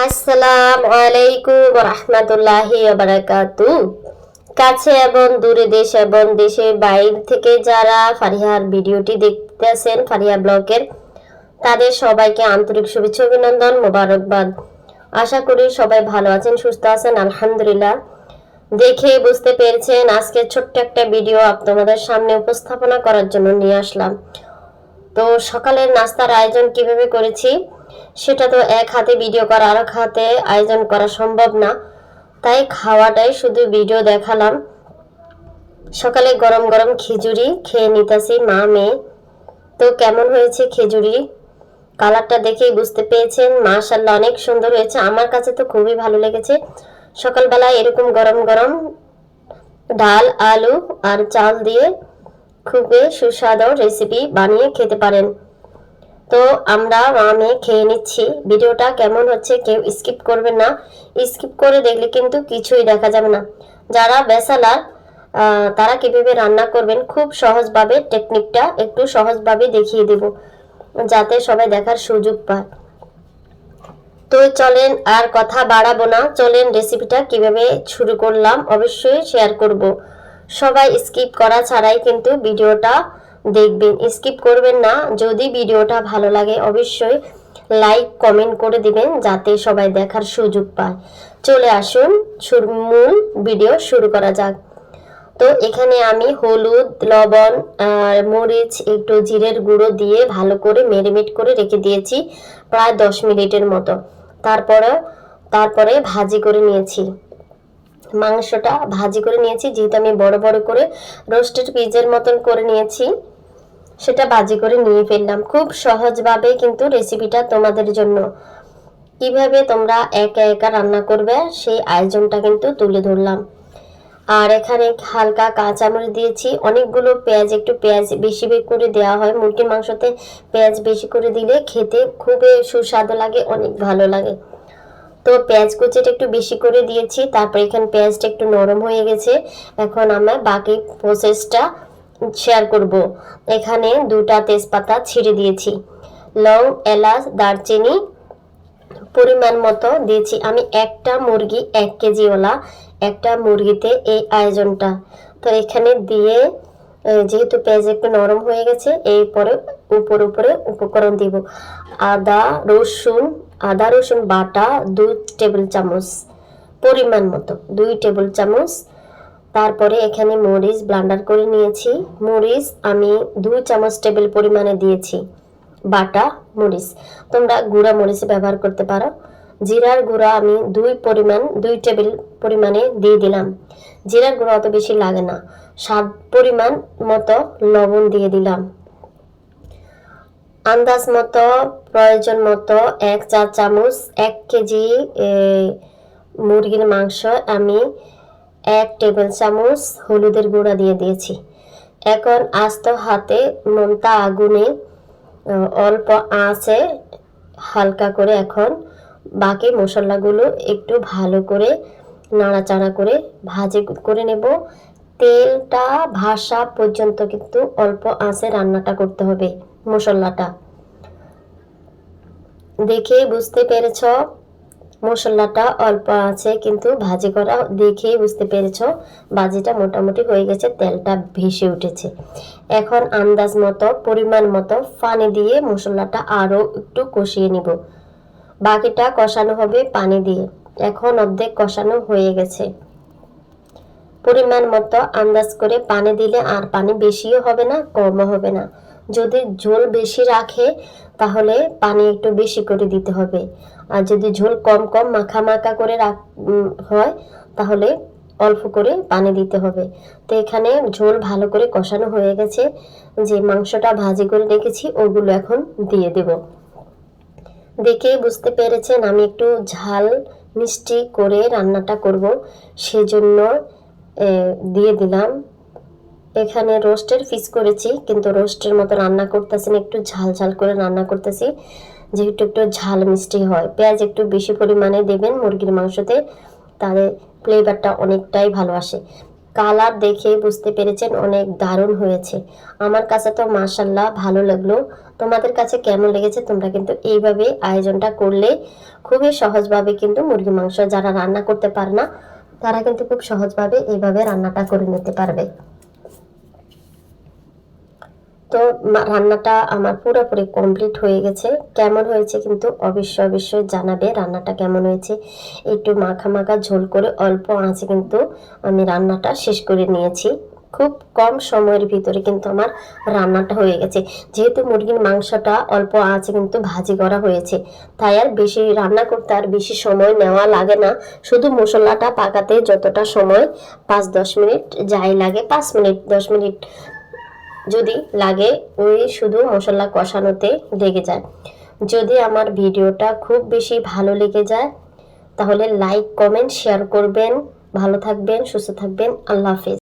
আসসালামু আলাইকুম রহমতুল্লাহি বারাকাতু। কাছে এবং দূরে দেশ এবং দেশের বাইরে থেকে যারা ফারিহার ভিডিওটি দেখতেছেন, ফারিহা ব্লগের, তাদের সবাইকে আন্তরিক শুভেচ্ছা অভিনন্দন মোবারকবাদ। আশা করি সবাই ভালো আছেন, সুস্থ আছেন, আলহামদুলিল্লাহ। দেখে বুঝতে পেরেছেন আজকে ছোট্ট একটা ভিডিও আপনাদের সামনে উপস্থাপনা করার জন্য নিয়ে আসলাম। তো সকালের নাস্তার আয়োজন কিভাবে করেছি সেটা তো এক হাতে ভিডিও করা আর এক হাতে আয়োজন করা সম্ভব না, তাই খাওয়াটাই শুধু ভিডিও দেখালাম। সকালে গরম গরম খিচুড়ি খেয়ে নিতেছি মা মেয়ে। তো কেমন হয়েছে খিচুড়ি, কালারটা দেখেই বুঝতে পেরেছেন, মাশাআল্লাহ অনেক সুন্দর হয়েছে। আমার কাছে তো খুবই ভালো লেগেছে। সকালবেলায় এরকম গরম গরম ডাল আলু আর চাল দিয়ে খুবই সুস্বাদু রেসিপি বানিয়ে খেতে পারেন। তো আমরা আমি খেয়ে নিচ্ছি। ভিডিওটা কেমন হচ্ছে কেউ স্কিপ করবেন না, স্কিপ করে দেখলে কিন্তু কিছুই দেখা যাবে না। যারা ব্যাচেলার তারা কিভাবে রান্না করবেন খুব সহজভাবে, টেকনিকটা একটু সহজভাবে দেখিয়ে দেব যাতে সবাই দেখার সুযোগ পায়। তো চলেন আর কথা বাড়াবো না, চলেন রেসিপিটা কিভাবে শুরু করলাম অবশ্যই শেয়ার করব। সবাই স্কিপ করা ছাড়াই কিন্তু ভিডিওটা দেখবেন, স্কিপ করবেন না। যদি ভিডিওটা ভালো লাগে অবশ্যই লাইক কমেন্ট করে দিবেন যাতে সবাই দেখার সুযোগ পায়। চলে আসুন মূল ভিডিও শুরু করা যাক। তো এখানে আমি হলুদ লবণ আর মরিচ একটু জিরের গুঁড়ো দিয়ে ভালো করে ম্যারিনেট করে রেখে দিয়েছি প্রায় 10 মিনিটের মতো। তারপরে ভাজি করে নিয়েছি, মাংসটা ভাজি করে নিয়েছি। যেহেতু আমি বড় বড় করে রোস্টেড পিজের মতন করে নিয়েছি, সেটা ভাজি করে নিয়ে ফেললাম। খুব সহজভাবে কিন্তু রেসিপিটা তোমাদের জন্য, কিভাবে তোমরা একা একা রান্না করবে সেই আয়োজনটা কিন্তু তুলে ধরলাম। আর এখানে হালকা কাঁচামরিচ দিয়েছি, অনেকগুলো পেঁয়াজ, একটু পেঁয়াজ বেশি করে দেওয়া হয় মুরগির মাংসতে। পেঁয়াজ বেশি করে দিলে খেতে খুবই সুস্বাদু লাগে, অনেক ভালো লাগে। তো পেঁয়াজ কুচিটা একটু বেশি করে দিয়েছি। তারপর এখানে পেঁয়াজটা একটু নরম হয়ে গেছে, এখন আমরা বাকি প্রসেসটা শেয়ার করব। এখানে 2টা তেজপাতা ছিঁড়ে দিয়েছি, লং এলাচ দারচিনি পরিমাণ মতো দিয়েছি। আমি একটা মুরগি 1 কেজিওয়ালা একটা মুরগিতে এই আয়োজনটা। তো এখানে দিয়ে যেহেতু পেঁয়াজ একটু নরম হয়ে গেছে, এরপরে উপরে উপকরণ দিব। আদা রসুন বাটা 2 টেবিল চামচ পরিমাণ মতো, 2 টেবিল চামচ। তারপরে এখানে মরিচ ব্লেন্ডার করে নিয়েছি, মরিচ আমি 2 চামচ টেবিল পরিমাণে দিয়েছি বাটা মরিচ, তোমরা গুঁড়া মরিচ ব্যবহার করতে পারো। জিরার গুঁড়া আমি 2 টেবিল পরিমাণে দিয়ে দিলাম। জিরার গুঁড়া অত বেশি লাগে না। স্বাদ পরিমাণ মতো লবণ দিয়ে দিলাম। আন্দাজ মতো প্রয়োজন মতো 1 চা চামচ, 1 কেজি মুরগির মাংস আমি 1 টেবিল চামচ হলুদের গুঁড়া দিয়ে দিয়েছি। এখন আস্ত হাতে মোটা আগুনে অল্প আঁচে হালকা করে এখন বাকি মশলাগুলো একটু ভালো করে নাড়াচাড়া করে ভাজি করে নেব। তেলটা ভাসা পর্যন্ত কিন্তু অল্প আঁচে রান্নাটা করতে হবে। মশলাটা দেখে বুঝতে পেরেছ, মশলাটা অল্প আছে কিন্তু ভাজি করা, দেখে বুঝতে পেরেছ ভাজিটা মোটামুটি হয়ে গেছে, তেলটা ভেসে উঠেছে। এখন আন্দাজ মতো পরিমাণ মতো পানি দিয়ে মশলাটা আরও একটু কষিয়ে নিব। বাকিটা কষানো হবে পানি দিয়ে। এখন অর্ধেক কষানো হয়ে গেছে। পরিমাণ মতো আন্দাজ করে পানি দিলে আর পানি বেশিও হবে না কমও হবে না। যদি ঝোল বেশি রাখে তাহলে পানি একটু বেশি করে দিতে হবে, আর যদি ঝোল কম কম মাখা মাখা করে হয় তাহলে অল্প করে পানি দিতে হবে। তো এখানে ঝোল ভালো করে কষানো হয়ে গেছে, যে মাংসটা ভাজি করে রেখেছি ওগুলো এখন দিয়ে দেব। দেখেই বুঝতে পেরেছেন আমি একটু ঝাল মিষ্টি করে রান্নাটা করব, সেজন্য দিয়ে দিলাম। এখানে রোস্টের পিস করেছি কিন্তু রোস্টের মতো রান্না করতেছি না, একটু ঝাল ঝাল করে রান্না করতেছি, যেহেতু একটু ঝাল মিষ্টি হয়। পেঁয়াজ একটু বেশি পরিমাণে দেবেন মুরগির মাংসতে, তাহলে ফ্লেভারটা অনেকটাই ভালো আসে। কালার দেখে বুঝতে পেরেছেন অনেক দারুণ হয়েছে। আমার কাছে তো মাশাআল্লাহ ভালো লাগলো। তোমাদের কাছে কেমন লেগেছে? তোমরা কিন্তু এইভাবে আয়োজনটা করলে খুবই সহজভাবে কিন্তু মুরগি মাংস যারা রান্না করতে পারে না তারা কিন্তু খুব সহজভাবে এইভাবে রান্নাটা করে নিতে পারবে। তো রান্নাটা আমার পুরোপুরি কমপ্লিট হয়ে গেছে। কেমন হয়েছে কিন্তু অবশ্যই জানাবে রান্নাটা কেমন হয়েছে। একটু মাখা মাখা ঝোল করে অল্প আঁচে কিন্তু আমি রান্নাটা শেষ করে নিয়েছি। খুব কম সময়ের ভিতরে কিন্তু আমার রান্নাটা হয়ে গেছে। যেহেতু মুরগির মাংসটা অল্প আঁচে কিন্তু ভাজি করা হয়েছে, তাই আর বেশি রান্না করতে আর বেশি সময় নেওয়া লাগে না। শুধু মশলাটা পাকাতে যতটা সময় 5-10 মিনিট যাই লাগে, 5 মিনিট 10 মিনিট যদি লাগে, ওই শুধু মশলা কষানোতে লেগে যায়। যদি আমার ভিডিওটা খুব বেশি ভালো লেগে যায় তাহলে লাইক কমেন্ট শেয়ার করবেন। ভালো থাকবেন, সুস্থ থাকবেন। আল্লাহ হাফেজ।